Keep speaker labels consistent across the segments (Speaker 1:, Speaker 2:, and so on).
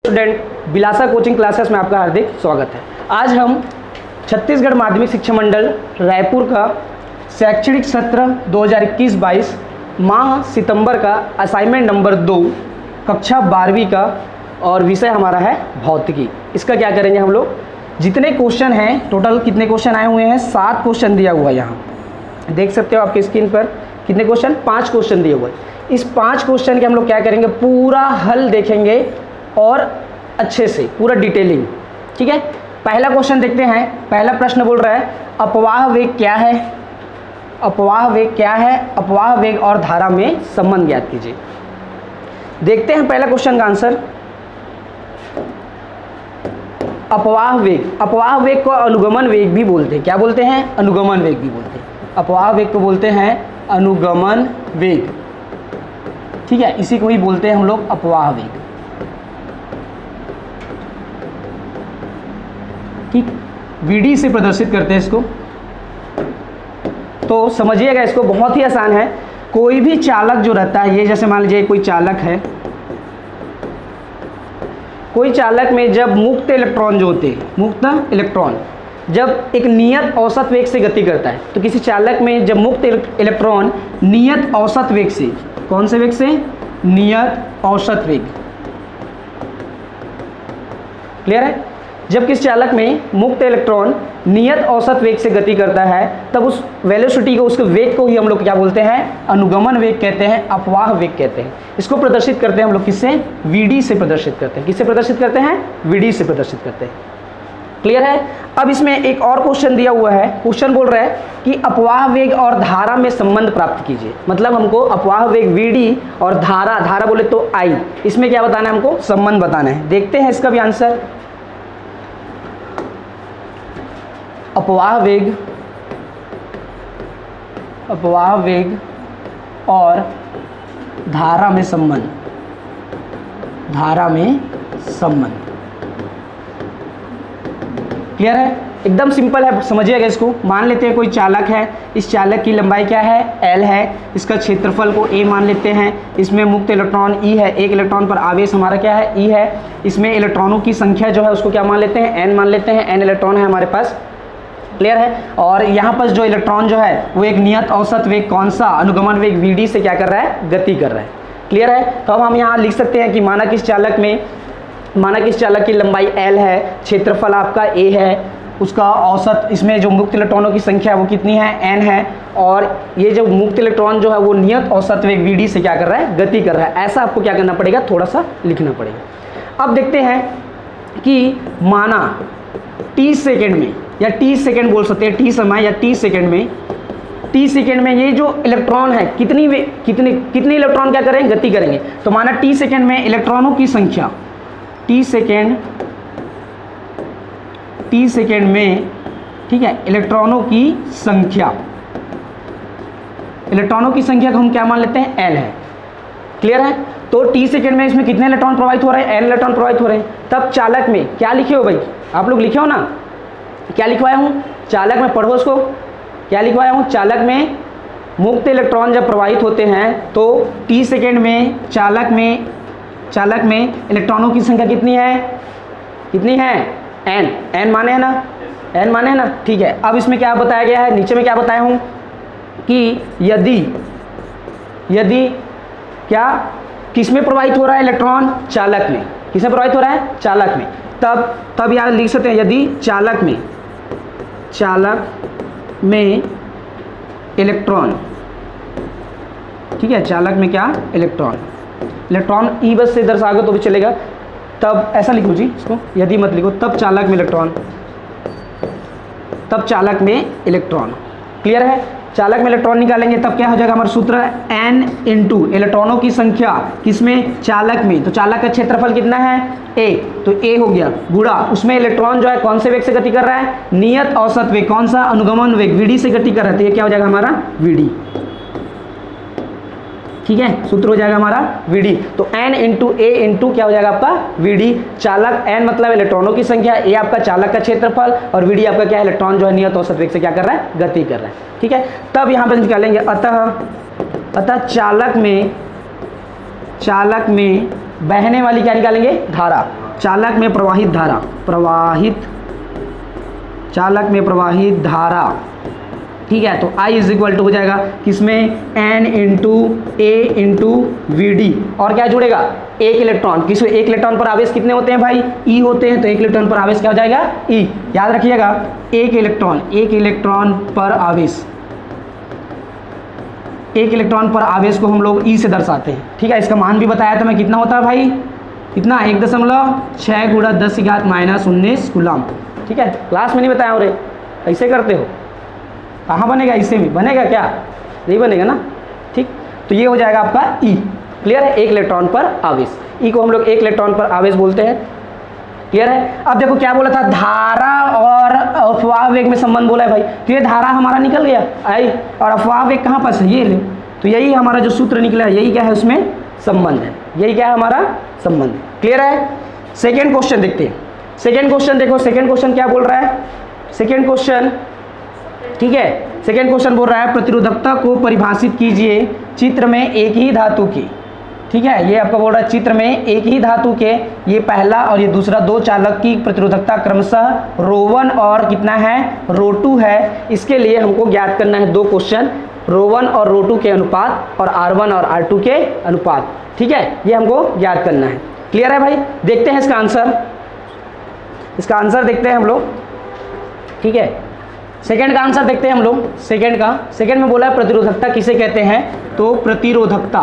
Speaker 1: Student, Bilasa coaching classes में आपका हार्दिक स्वागत है। आज हम छत्तीसगढ़ माध्यमिक शिक्षा मंडल रायपुर का शैक्षणिक सत्र 2021-22 माह सितंबर का असाइनमेंट नंबर 2 कक्षा 12वीं का और विषय हमारा है भौतिकी। इसका क्या करेंगे हम लोग, जितने क्वेश्चन हैं, टोटल कितने क्वेश्चन आए हुए हैं, 7 क्वेश्चन दिया हुआ है। यहाँ देख सकते हो आपकी स्क्रीन पर कितने क्वेश्चन, 5 क्वेश्चन दिए हुए हैं। इस 5 क्वेश्चन के हम लोग क्या करेंगे, पूरा हल देखेंगे और अच्छे से पूरा डिटेलिंग। ठीक है, पहला क्वेश्चन देखते हैं। पहला प्रश्न बोल रहा है अपवाह वेग क्या है। अपवाह वेग क्या है, अपवाह वेग और धारा में संबंध ज्ञात कीजिए। देखते हैं पहला क्वेश्चन का आंसर। अपवाह वेग, अपवाह वेग को अनुगमन वेग भी बोलते हैं। क्या बोलते हैं, अनुगमन वेग भी बोलते हैं। अपवाह वेग को बोलते हैं अनुगमन वेग। ठीक है, इसी को ही बोलते हैं हम लोग अपवाह वेग। ठीक, वीडी से प्रदर्शित करते हैं इसको। तो समझिएगा, इसको बहुत ही आसान है। कोई भी चालक जो रहता है, ये जैसे मान लीजिए कोई चालक है, कोई चालक में जब मुक्त इलेक्ट्रॉन जो होते हैं, मुक्त इलेक्ट्रॉन जब एक नियत औसत वेग से गति करता है, तो किसी चालक में जब मुक्त इलेक्ट्रॉन नियत औसत वेग से, कौन से वेग से, नियत औसत वेग, क्लियर है, जब किसी चालक में मुक्त इलेक्ट्रॉन नियत औसत वेग से गति करता है, तब उस वेलोसिटी को, उसके वेग को ही हम लोग क्या बोलते हैं, अनुगमन वेग कहते हैं, अपवाह वेग कहते हैं। इसको प्रदर्शित करते हैं हम लोग किससे, वीडी से प्रदर्शित करते हैं। किससे प्रदर्शित करते हैं, वीडी से प्रदर्शित करते हैं। क्लियर है। अब इसमें एक और क्वेश्चन दिया हुआ है। क्वेश्चन बोल रहा है कि अपवाह वेग और धारा में संबंध प्राप्त कीजिए। मतलब हमको अपवाह वेग वीडी और धारा, धारा बोले तो आई, इसमें क्या बताना है, हमको संबंध बताना है। देखते हैं इसका भी आंसर। अपवाह वेग, अपवाह वेग और धारा में संबंध, धारा में संबंध। क्लियर है, एकदम सिंपल है, समझिएगा इसको। मान लेते हैं कोई चालक है, इस चालक की लंबाई क्या है, L है, इसका क्षेत्रफल को A मान लेते हैं, इसमें मुक्त इलेक्ट्रॉन E है, एक इलेक्ट्रॉन पर आवेश हमारा क्या है, E है, इसमें इलेक्ट्रॉनों की संख्या जो है उसको क्या मान लेते हैं, N मान लेते हैं, N इलेक्ट्रॉन है हमारे पास। क्लियर है। और यहाँ पर जो इलेक्ट्रॉन जो है वो एक नियत औसत वेग, कौन सा, अनुगमन वेग वीडी से क्या कर रहा है, गति कर रहा है। क्लियर है। तो अब हम यहाँ लिख सकते हैं कि माना कि इस चालक में, माना कि इस चालक की लंबाई L है, क्षेत्रफल आपका A है, उसका औसत, इसमें जो मुक्त इलेक्ट्रॉनों की संख्या है वो कितनी है, N है, और ये जो मुक्त इलेक्ट्रॉन जो है वो नियत औसत वेग वीडी से क्या कर रहा है, गति कर रहा है। ऐसा आपको क्या करना पड़ेगा, थोड़ा सा लिखना पड़ेगा। अब देखते हैं कि माना T सेकेंड में, या T सेकेंड बोल सकते हैं, T समय या T सेकेंड में, T सेकेंड में ये जो इलेक्ट्रॉन है कितने इलेक्ट्रॉन क्या करेंगे, गति करेंगे। तो माना T सेकेंड में इलेक्ट्रॉनों की संख्या, T सेकेंड में, ठीक है, इलेक्ट्रॉनों की संख्या, इलेक्ट्रॉनों की संख्या को हम क्या मान लेते हैं, L है। क्लियर है। तो T सेकेंड में इसमें कितने इलेक्ट्रॉन प्रवाहित हो रहे हैं, N इलेक्ट्रॉन प्रवाहित हो रहे हैं। तब चालक में क्या लिखे हो भाई, आप लोग लिखे हो ना, क्या लिखवाया हूँ, चालक में पढ़ो उसको, क्या लिखवाया हूँ, चालक में मुक्त इलेक्ट्रॉन जब प्रवाहित होते हैं तो T सेकेंड में चालक में इलेक्ट्रॉनों की संख्या कितनी है, कितनी है, N माने है ना, N माने है ना। ठीक है। अब इसमें क्या बताया गया है, नीचे में क्या बताया हूँ कि यदि क्या, किस में प्रवाहित हो रहा है इलेक्ट्रॉन, चालक में, किस में प्रवाहित हो रहा है, चालक में। तब यहाँ लिख सकते हैं, यदि चालक में इलेक्ट्रॉन, ठीक है, चालक में क्या, इलेक्ट्रॉन ई बस से दर्शाओगे तो भी चलेगा। तब ऐसा लिखो जी इसको, यदि मत लिखो, तब चालक में इलेक्ट्रॉन, क्लियर है। चालक में इलेक्ट्रॉन निकालेंगे तब क्या हो जाएगा, हमारा सूत्र है N इंटू इलेक्ट्रॉनों की संख्या, किसमें, चालक में। तो चालक का क्षेत्रफल कितना है, A, तो A हो गया, गुणा उसमें इलेक्ट्रॉन जो है कौन से वेग से गति कर रहा है, नियत औसत वेग, कौन सा, अनुगमन वेग, वीडी से गति कर रहा है। तो ये क्या हो जाएगा हमारा, वीडी। ठीक है, सूत्र हो जाएगा हमारा वीडी। तो N इंटू A इंटू क्या हो जाएगा आपका, वीडी। चालक N मतलब इलेक्ट्रॉनों की संख्या, A आपका चालक का क्षेत्रफल, और वीडी आपका क्या है, इलेक्ट्रॉन जो है नियत औसत वेग से क्या कर रहा है, गति कर रहा है। ठीक है। तब यहाँ पे निकालेंगे, अतः चालक में बहने वाली क्या निकालेंगे, धारा। चालक में प्रवाहित धारा, चालक में प्रवाहित धारा, ठीक है। तो I इज इक्वल टू हो जाएगा किसमें N into A into V D, और क्या जुड़ेगा एक इलेक्ट्रॉन। किस एक इलेक्ट्रॉन पर आवेश कितने होते हैं भाई, E होते हैं, तो एक इलेक्ट्रॉन पर आवेश क्या हो जाएगा E। याद रखिएगा एक इलेक्ट्रॉन पर आवेश, एक इलेक्ट्रॉन पर आवेश को हम लोग E से दर्शाते हैं, ठीक है। इसका मान भी बताया था मैं, कितना होता है भाई, कितना 1.6 गुणा 10⁻⁻19 कूलम, ठीक है। क्लास में नहीं बताया हो रे, ऐसे करते हो, कहाँ बनेगा, इससे भी बनेगा क्या, नहीं बनेगा ना, ठीक। तो ये हो जाएगा आपका E, क्लियर है, एक इलेक्ट्रॉन पर आवेश, E को हम लोग एक इलेक्ट्रॉन पर आवेश बोलते हैं, क्लियर है। अब देखो क्या बोला था, धारा और अफवाह वेग में संबंध बोला है भाई, तो ये धारा हमारा निकल गया आई, और अफवाह वेग कहाँ पास है, ये ले, तो यही हमारा जो सूत्र निकला है, यही क्या है उसमें संबंध है, यही क्या है हमारा संबंध, क्लियर है। सेकेंड क्वेश्चन देखते हैं, सेकेंड क्वेश्चन देखो, सेकेंड क्वेश्चन क्या बोल रहा है, सेकेंड क्वेश्चन, ठीक है, सेकेंड क्वेश्चन बोल रहा है प्रतिरोधकता को परिभाषित कीजिए चित्र में एक ही धातु की, ठीक है। ये आपका बोल रहा है चित्र में एक ही धातु के, ये पहला और ये दूसरा दो चालक की प्रतिरोधकता क्रमशः ρ1 और कितना है ρ2 है। इसके लिए हमको ज्ञात करना है दो क्वेश्चन, ρ1 और ρ2 के अनुपात और R1 और R2 के अनुपात, ठीक है, ये हमको ज्ञात करना है, क्लियर है भाई। देखते हैं इसका आंसर, इसका आंसर देखते हैं हम लोग, ठीक है। सेकंड का आंसर देखते हैं हम लोग, सेकंड में बोला है प्रतिरोधकता किसे कहते हैं, तो प्रतिरोधकता,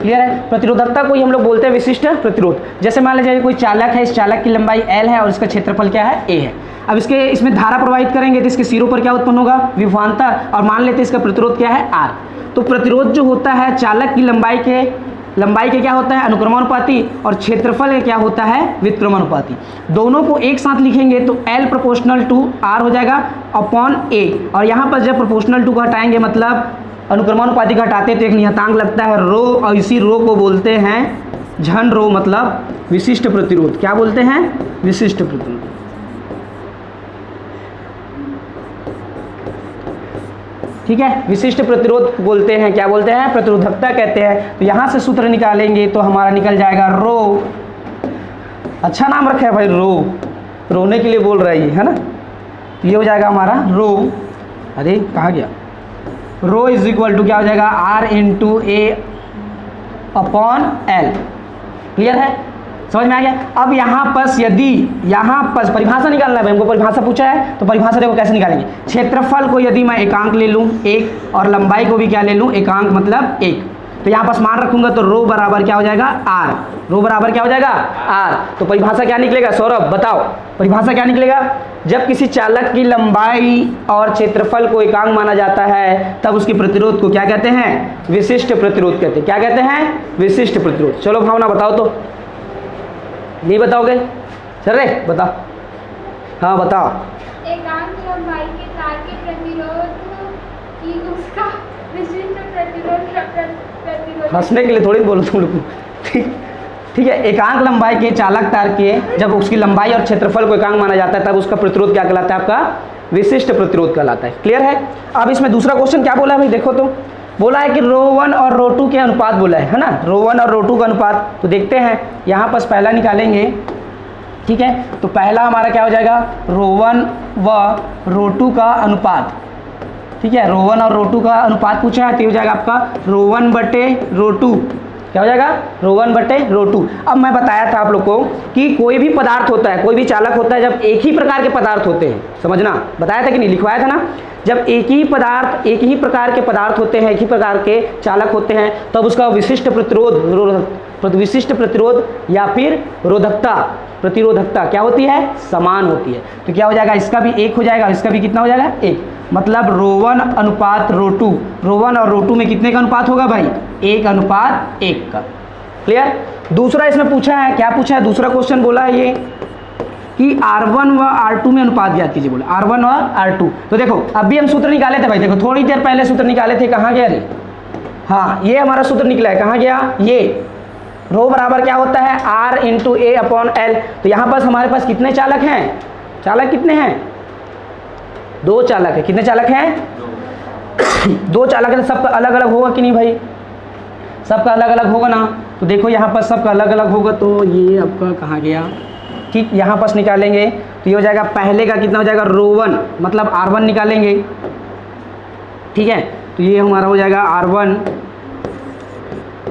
Speaker 1: क्लियर है। प्रतिरोधकता को ही हम लोग बोलते हैं विशिष्ट प्रतिरोध। जैसे मान लीजिए कोई चालक है, इस चालक की लंबाई L है और इसका क्षेत्रफल क्या है A है। अब इसमें धारा प्रवाहित करेंगे तो इसके सिरों पर क्या उत्पन्न होगा, विभवांतर, और मान लेते हैं इसका प्रतिरोध क्या है R। तो प्रतिरोध जो होता है चालक की लंबाई के क्या होता है अनुक्रमानुपाती, और क्षेत्रफल के क्या होता है व्युत्क्रमानुपाती। दोनों को एक साथ लिखेंगे तो L प्रोपोर्शनल टू R हो जाएगा अपॉन A, और यहाँ पर जब प्रोपोर्शनल टू को हटाएंगे मतलब अनुक्रमानुपाती का हटाते तो एक नियतांक लगता है रो, और इसी रो को बोलते हैं झन रो, मतलब विशिष्ट प्रतिरोध। क्या बोलते हैं, विशिष्ट प्रतिरोध, ठीक है, विशिष्ट प्रतिरोध बोलते हैं, क्या बोलते हैं, प्रतिरोधकता कहते हैं। तो यहाँ से सूत्र निकालेंगे तो हमारा निकल जाएगा रो, अच्छा नाम रखा है भाई रो, रोने के लिए बोल रहा है ना, तो ये हो जाएगा हमारा रो, अरे कहाँ गया, रो इज इक्वल टू क्या हो जाएगा R into A upon L, clear है, समझ में आ गया। अब यहाँ पर परिभाषा निकालना है भाई, हमको परिभाषा पूछा है, तो परिभाषा देखो कैसे निकालेंगे। क्षेत्रफल को यदि मैं एकांक ले लूँ 1 और लंबाई को भी क्या ले लूँ एकांक मतलब 1, तो यहाँ पास मान रखूंगा तो रो बराबर क्या हो जाएगा R, रो बराबर क्या हो जाएगा R। तो परिभाषा क्या निकलेगा सौरभ बताओ, परिभाषा क्या निकलेगा, जब किसी चालक की लंबाई और क्षेत्रफल को एकांक माना जाता है तब उसके प्रतिरोध को क्या कहते हैं, विशिष्ट प्रतिरोध कहते हैं। क्या कहते हैं, विशिष्ट प्रतिरोध। चलो भावना बताओ, तो नहीं बताओगे, चल रे बताओ, हाँ बताओ।
Speaker 2: एकांक लंबाई के तार के प्रतिरोध की उसका विशिष्ट प्रतिरोध
Speaker 1: हंसने के लिए थोड़ी बोलो तुम लोग, ठीक है। एकांक लंबाई के चालक तार के जब उसकी लंबाई और क्षेत्रफल को एकांक माना जाता है तब उसका प्रतिरोध क्या कहलाता है, आपका विशिष्ट प्रतिरोध कहलाता है, क्लियर है। अब इसमें दूसरा क्वेश्चन क्या बोला है भाई, देखो तो बोला है कि ρ1 और ρ2 के अनुपात बोला है ना, ρ1 और ρ2 का अनुपात। तो देखते हैं यहाँ पर पहला निकालेंगे, ठीक है। तो पहला हमारा क्या हो जाएगा ρ1 व ρ2 का अनुपात, ठीक है, ρ1 और ρ2 का अनुपात पूछा है, तो हो जाएगा आपका ρ1 बटे ρ2, क्या हो जाएगा ρ1 बटे ρ2। अब मैं बताया था आप लोग को कि कोई भी पदार्थ होता है, कोई भी चालक होता है जब एक ही प्रकार के पदार्थ होते हैं, समझना बताया था कि नहीं, लिखवाया था ना, जब एक ही प्रकार के पदार्थ होते हैं, एक ही प्रकार के चालक होते हैं तब उसका विशिष्ट प्रतिरोध या फिर रोधकता, प्रतिरोधकता क्या होती है, समान होती है। तो क्या हो जाएगा, इसका भी 1 हो जाएगा, इसका भी कितना हो जाएगा 1, मतलब ρ1 अनुपात ρ2, ρ1 और ρ2 में कितने का अनुपात होगा भाई, 1 अनुपात 1 का, क्लियर। दूसरा इसमें पूछा है, क्या पूछा है, दूसरा क्वेश्चन बोला है ये कि R1 व R2 में अनुपात ज्ञात कीजिए, बोले R1 और R2। तो देखो अभी हम सूत्र निकाले थे भाई, देखो थोड़ी देर पहले सूत्र निकाले थे, कहाँ गया रे, हाँ ये हमारा सूत्र निकला है, कहाँ गया, ये रो बराबर क्या होता है R into A upon L. तो यहाँ पास हमारे पास कितने चालक हैं, चालक कितने हैं, 2 चालक है, कितने चालक हैं 2 चालक है, तो सबका अलग अलग होगा कि नहीं भाई, सबका अलग अलग होगा ना। तो देखो यहाँ पर सबका अलग अलग होगा, तो ये आपका कहाँ गया, ठीक, यहाँ पर निकालेंगे तो ये हो जाएगा पहले का कितना हो जाएगा रो1 मतलब R1 निकालेंगे, ठीक है। तो ये हमारा हो जाएगा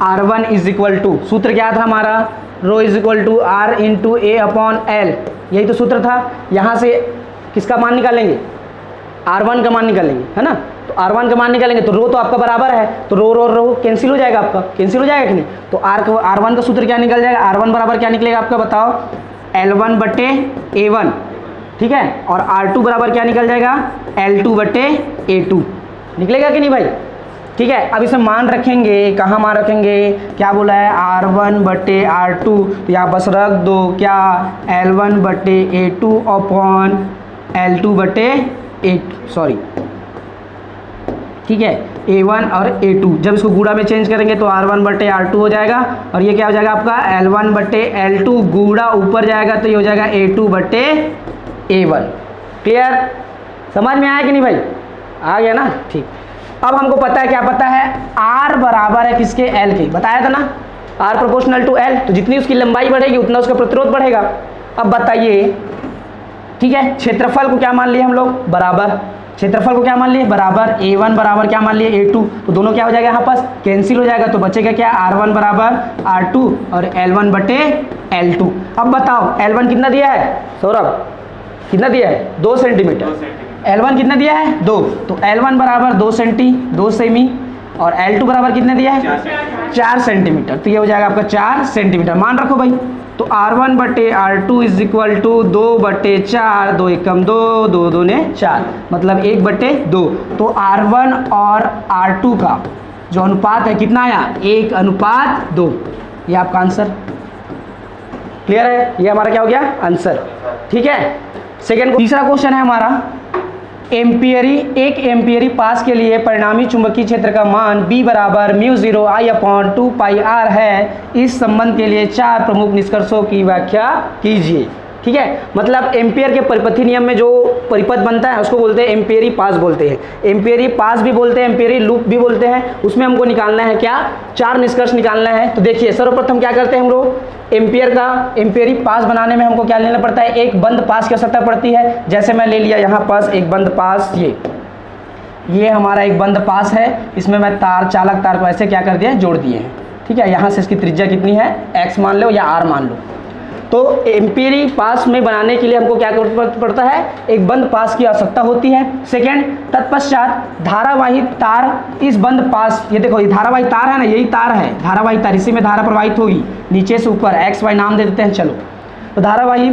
Speaker 1: R1 इज इक्वल टू, सूत्र क्या था हमारा, rho is equal to R into A upon L, यही तो सूत्र था। यहाँ से किसका मान निकालेंगे, R1 का मान निकालेंगे, है ना। तो R1 का मान निकालेंगे तो रो तो आपका बराबर है, तो रो कैंसिल हो जाएगा, आपका कैंसिल हो जाएगा कि नहीं। तो R1 का सूत्र क्या निकल जाएगा, R1 बराबर क्या निकलेगा आपका बताओ, L1 बटे A1, ठीक है। और R2 बराबर क्या निकल जाएगा, L2 बटे A2, निकलेगा कि नहीं भाई, ठीक है। अब इसमें मान रखेंगे, कहाँ मान रखेंगे, क्या बोला है R1 बटे R2, तो यहाँ बस रख दो क्या L1 बटे A2 अपॉन L2 बटे सॉरी, ठीक है, A1 और A2। जब इसको गुणा में चेंज करेंगे तो R1 बटे R2 हो जाएगा, और ये क्या हो जाएगा आपका L1 बटे L2, गुणा ऊपर जाएगा तो ये हो जाएगा A2 बटे A1। क्लियर, समझ में आया कि नहीं भाई, आ गया ना, ठीक। अब हमको पता है, क्या पता है, R बराबर है किसके, L के, बताया था ना, R प्रोपोर्शनल टू L, तो जितनी उसकी लंबाई बढ़ेगी उतना उसका प्रतिरोध बढ़ेगा। अब बताइए, ठीक है, क्षेत्रफल को क्या मान लिए हम लोग, बराबर, क्षेत्रफल को क्या मान लिए बराबर, A1 बराबर क्या मान लिए A2, तो दोनों क्या हो जाएगा यहाँ पास कैंसिल हो जाएगा, तो बचेगा क्या R1 बराबर R2 और L1 बटे L2। अब बताओ L1 कितना दिया है सौरभ, कितना दिया है, 2 सेंटीमीटर, L1 कितना दिया है 2, तो L1 बराबर 2 सेमी और L2 बराबर कितना दिया है 4 सेंटीमीटर, तो ये हो जाएगा आपका 4 सेंटीमीटर। मान रखो भाई, तो R1 बटे R2 इज इक्वल टू 2 बटे 4, 2 एकम 2, 2 दूने 4, मतलब 1 बटे 2। तो R1 और R2 का जो अनुपात है कितना आया, 1:2, ये आपका आंसर। क्लियर है, ये हमारा क्या हो गया आंसर, ठीक है। सेकेंड, तीसरा क्वेश्चन है हमारा, एक एम्पियरी पास के लिए परिणामी चुंबकीय क्षेत्र का मान B बराबर μ0 I/2πr है। इस संबंध के लिए 4 प्रमुख निष्कर्षों की व्याख्या कीजिए। ठीक है, मतलब एम्पियर के परिपथी नियम में जो परिपथ बनता है उसको बोलते हैं एम्पियरी पास बोलते हैं। एम्पियरी पास भी बोलते हैं, एम्पियरी लूप भी बोलते हैं। उसमें हमको निकालना है क्या, 4 निष्कर्ष निकालना है। तो देखिए सर्वप्रथम क्या करते हैं हम लोग, एम्पियरी पास बनाने में हमको क्या लेना पड़ता है, एक बंद पास की आवश्यकता पड़ती है। जैसे मैं ले लिया यहाँ पास एक बंद पास, ये हमारा एक बंद पास है, इसमें मैं चालक तार को ऐसे क्या कर दिया, जोड़ दिए हैं। ठीक है, यहाँ से इसकी त्रिज्या कितनी है, x मान लो या r मान लो। तो एम्पियरी पास में बनाने के लिए हमको क्या करना पड़ता है, एक बंद पास की आवश्यकता होती है। सेकेंड, तत्पश्चात धारावाही तार इस बंद पास, ये देखो ये धारावाही तार है ना, यही तार है धारावाही तार, इसी में धारा प्रवाहित होगी नीचे से ऊपर, एक्स वाई नाम दे देते हैं। चलो, तो धारावाही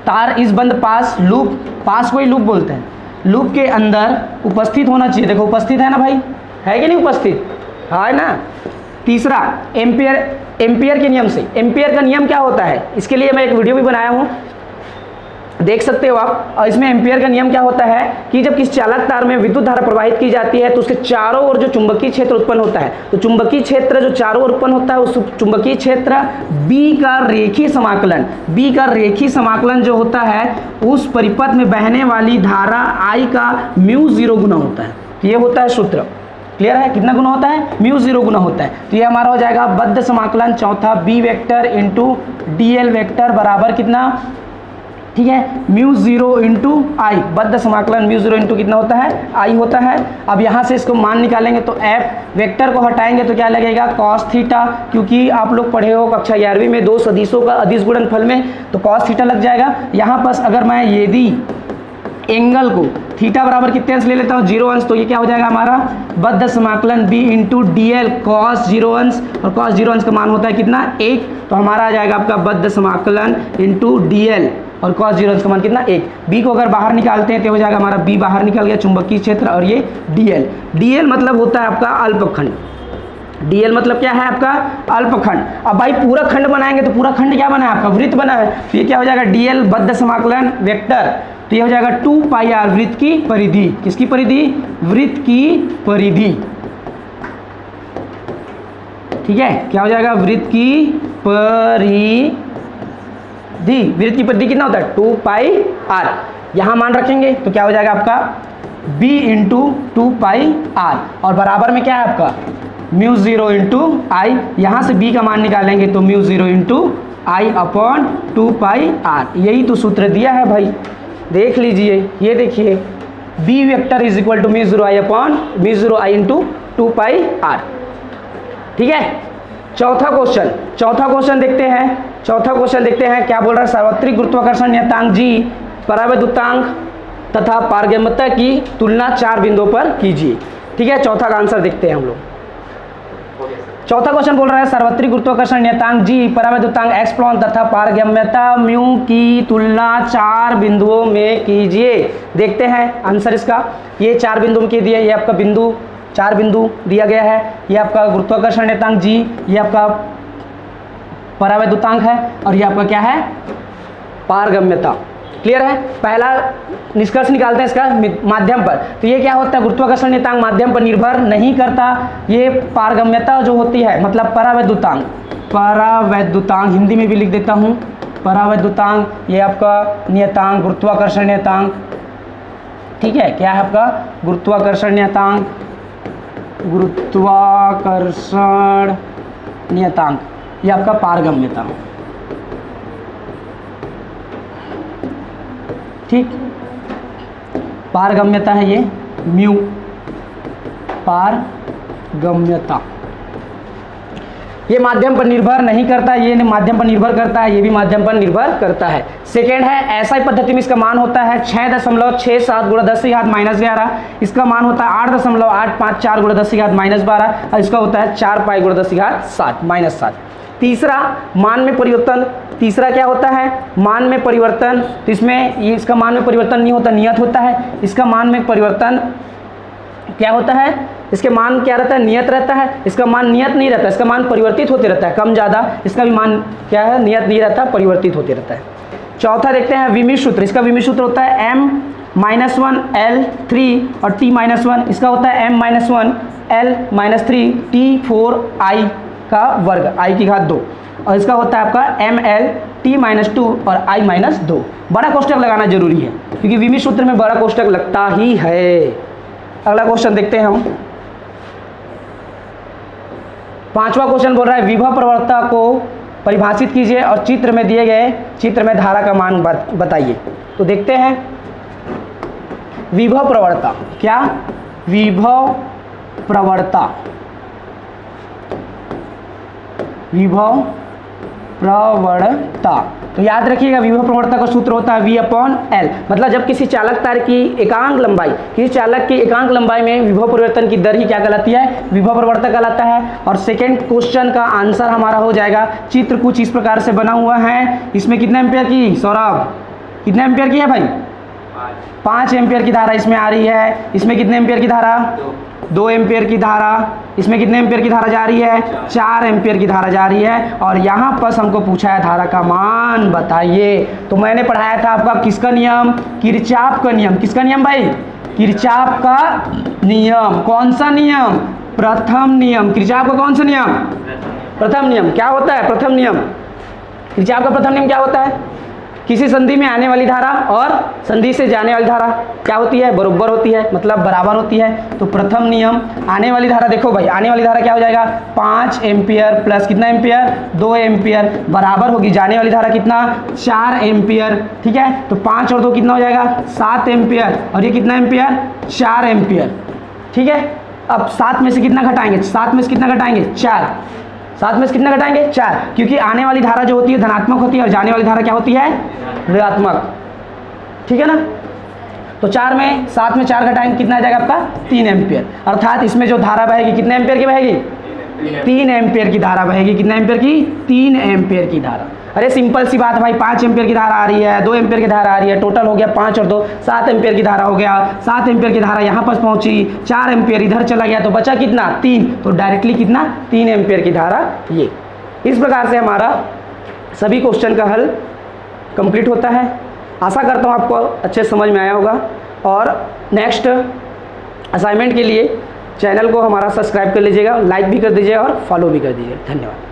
Speaker 1: तार इस बंद पास, लूप, पास को ही लूप बोलते हैं, लूप के अंदर उपस्थित होना चाहिए। देखो उपस्थित है ना भाई, है कि नहीं उपस्थित, है ना। तीसरा, एम्पियर के नियम से, एम्पियर का नियम क्या होता है, इसके लिए मैं एक वीडियो भी बनाया हूँ, देख सकते हो आप। और इसमें एम्पियर का नियम क्या होता है कि जब किसी चालक तार में विद्युत धारा प्रवाहित की जाती है तो उसके चारों ओर जो चुंबकीय क्षेत्र उत्पन्न होता है, तो चुंबकीय क्षेत्र जो चारों ओर उत्पन्न होता है उस चुंबकीय क्षेत्र B का रेखीय समाकलन, B का रेखीय समाकलन जो होता है उस परिपथ में बहने वाली धारा I का μ0 गुना होता है। ये होता है सूत्र, क्लियर है, कितना गुना होता है, μ0 गुना होता है। तो ये हमारा हो जाएगा बद्ध समाकलन चौथा, B vector into DL vector बराबर कितना, ठीक है, μ0 इंटू I, बद्ध समाकलन μ0 इंटू कितना होता है, I होता है। अब यहाँ से इसको मान निकालेंगे तो F वेक्टर को हटाएंगे तो क्या लगेगा, cos थीटा, क्योंकि आप लोग पढ़े हो कक्षा 11वीं में 2 सदिशों का अदिश गुणनफल में, तो cos थीटा लग जाएगा। यहाँ पर अगर मैं यदि एंगल को थीटा बराबर कितने अंश ले लेता हूँ, 0 अंश, तो ये क्या हो जाएगा हमारा बद्ध समाकलन B इंटू DL cos 0 अंश, और cos 0 अंश का मान होता है कितना, 1, तो हमारा आ जाएगा आपका बद्ध समाकलन इंटू DL और cos 0 अंश का मान कितना, 1। B को अगर बाहर निकालते हैं तो हो जाएगा हमारा B बाहर निकल गया चुंबकीय क्षेत्र, और ये DL मतलब होता है आपका अल्पखंड, DL मतलब क्या है आपका अल्पखंड। अब भाई पूरा खंड बनाएंगे तो पूरा खंड क्या बना है आपका, वृत्त बना है, तो ये क्या हो जाएगा DL बद्ध समाकलन वेक्टर, तो ये हो जाएगा 2πr वृत्त की परिधि, किसकी परिधि, वृत्त की परिधि। ठीक है, क्या हो जाएगा, वृत्त की परिधि, वृत्त की परिधि कितना होता है 2πr, यहाँ मान रखेंगे तो क्या हो जाएगा आपका B इंटू 2πr, और बराबर में क्या है आपका म्यू 0 इंटू आई, यहाँ से b का मान निकालेंगे तो mu 0 into I upon 2 pi r, यही तो सूत्र दिया है भाई, देख लीजिए, ये देखिए b vector is equal to mu 0 I upon mu 0 I into 2 pi r. ठीक है, चौथा क्वेश्चन देखते हैं, क्या बोल रहा है, सार्वत्रिक गुरुत्वाकर्षण नियतांक g परावैद्युतांक तथा पारगम्यता की तुलना 4 बिंदुओं पर कीजिए। ठीक है, चौथा का आंसर देखते हैं हम लोग। चौथा क्वेश्चन बोल रहा है सार्वत्रिक गुरुत्वाकर्षण नियतांक g परावैद्युतांक x तथा पारगम्यता म्यू की तुलना 4 बिंदुओं में कीजिए। देखते हैं आंसर इसका, ये 4 बिंदु में दिए, ये आपका बिंदु 4 बिंदु दिया गया है, ये आपका गुरुत्वाकर्षण नियतांक g, ये आपका परावैद्युतांक है और ये आपका क्या है, पारगम्यता। क्लियर है, पहला निष्कर्ष निकालते हैं इसका माध्यम पर। तो ये क्या होता है, गुरुत्वाकर्षण नियतांक माध्यम पर निर्भर नहीं करता, ये पारगम्यता जो होती है मतलब परावैद्युतांक हिंदी में भी लिख देता हूँ, परावैद्युतांक ये आपका नियतांक गुरुत्वाकर्षण नियतांक। ठीक है, क्या है आपका गुरुत्वाकर्षण नियतांक, ये आपका पारगम्यता। ठीक, पारगम्यता है ये म्यू, पारगम्यता। ये माध्यम पर निर्भर नहीं करता, ये माध्यम पर निर्भर करता है, ये भी माध्यम पर निर्भर करता है। सेकेंड है SI पद्धति में इसका मान होता है 6.67 गुणा 10⁻⁻11, इसका मान होता है 8.854 गुणा 10⁻12 और इसका होता है 4 पाई गुणा 10⁻7। तीसरा मान में परिवर्तन, तीसरा क्या होता है, मान में परिवर्तन, तो इसमें ये इसका मान में परिवर्तन नहीं होता, नियत होता है। इसका मान में परिवर्तन क्या होता है, इसके मान क्या रहता है, नियत रहता है। इसका मान नियत नहीं रहता, इसका मान परिवर्तित होते रहता है, कम ज़्यादा, इसका भी मान क्या है, नियत नहीं रहता, परिवर्तित होते रहता है। चौथा देखते हैं विमित सूत्र, इसका विमित सूत्र होता है m-1 L3 और t-1, इसका होता है m-1 L-3 T4i का वर्ग, i की घात 2, और इसका होता है आपका ml t-2 और i-2। बड़ा कोष्टक लगाना जरूरी है क्योंकि विमित सूत्र में बड़ा कोष्टक लगता ही है। अगला क्वेश्चन देखते हैं हम। पांचवा क्वेश्चन बोल रहा है विभव प्रवणता को परिभाषित कीजिए और चित्र में दिए गए चित्र में धारा का मान बताइए। तो देखते हैं विभव प्रवणता, क्या विभव प्रवणता, विभव प्रवणता, तो याद रखिएगा विभव प्रवणता का सूत्र होता है V/L। मतलब जब किसी चालक तार की एकांक लंबाई, किसी चालक की एकांक लंबाई में विभव परिवर्तन की दर ही क्या कहलाती है, विभव प्रवणता कहलाता है। और सेकंड क्वेश्चन का आंसर हमारा हो जाएगा, चित्र कुछ इस प्रकार से बना हुआ है, इसमें कितने एम्पियर की, सौरभ कितने एम्पियर की है भाई, 5 एम्पियर की धारा इसमें आ रही है। इसमें कितने एम्पियर की धारा, 2 एम्पियर की धारा। इसमें कितने एम्पियर की धारा जा रही है, 4 एम्पियर की धारा जा रही है। और यहाँ पर हमको पूछा है धारा का मान बताइए। तो मैंने पढ़ाया था आपका किसका नियम, किरचॉफ का नियम। किसका नियम भाई, किरचॉफ का नियम। कौन सा नियम, प्रथम नियम। किरचॉफ का कौन सा नियम, प्रथम नियम। क्या होता है प्रथम नियम, किरचॉफ का प्रथम नियम क्या होता है, किसी संधि में आने वाली धारा और संधि से जाने वाली धारा क्या होती है, बराबर होती है, मतलब बराबर होती है। तो प्रथम नियम, आने वाली धारा देखो भाई, आने वाली धारा क्या हो जाएगा, 5 एम्पियर प्लस कितना एम्पियर, 2 एम्पियर, बराबर होगी जाने वाली धारा कितना, 4 एम्पियर। ठीक है, तो 5 और 2 कितना हो जाएगा, 7 एम्पियर, और ये कितना एम्पियर, 4 एम्पियर। ठीक है, अब 7 में से कितना घटाएंगे, 7 में से कितना घटाएंगे, 4, 7 में से कितना घटाएंगे, 4, क्योंकि आने वाली धारा जो होती है धनात्मक होती है और जाने वाली धारा क्या होती है, ऋणात्मक। ठीक है ना, तो 4 में 7 में 4 घटाएंगे कितना आ जाएगा आपका, 3 एम्पियर। अर्थात इसमें जो धारा बहेगी कितने एम्पियर की बहेगी, 3 एम्पियर की धारा बहेगी। कितने एम्पियर की, 3 एम्पियर की धारा। अरे सिंपल सी बात है भाई, 5 एम्पियर की धारा आ रही है, 2 एम्पियर की धारा आ रही है, टोटल हो गया 5 और 2 7 एम्पियर की धारा हो गया। 7 एम्पियर की धारा यहाँ पर पहुँची, 4 एम्पियर इधर चला गया, तो बचा कितना, 3, तो डायरेक्टली कितना, 3 एम्पियर की धारा। ये इस प्रकार से हमारा सभी क्वेश्चन का हल कंप्लीट होता है। आशा करता हूँ आपको अच्छे समझ में आया होगा। और नेक्स्ट असाइनमेंट के लिए चैनल को हमारा सब्सक्राइब कर लीजिएगा, लाइक भी कर दीजिएगा और फॉलो भी कर दीजिएगा। धन्यवाद।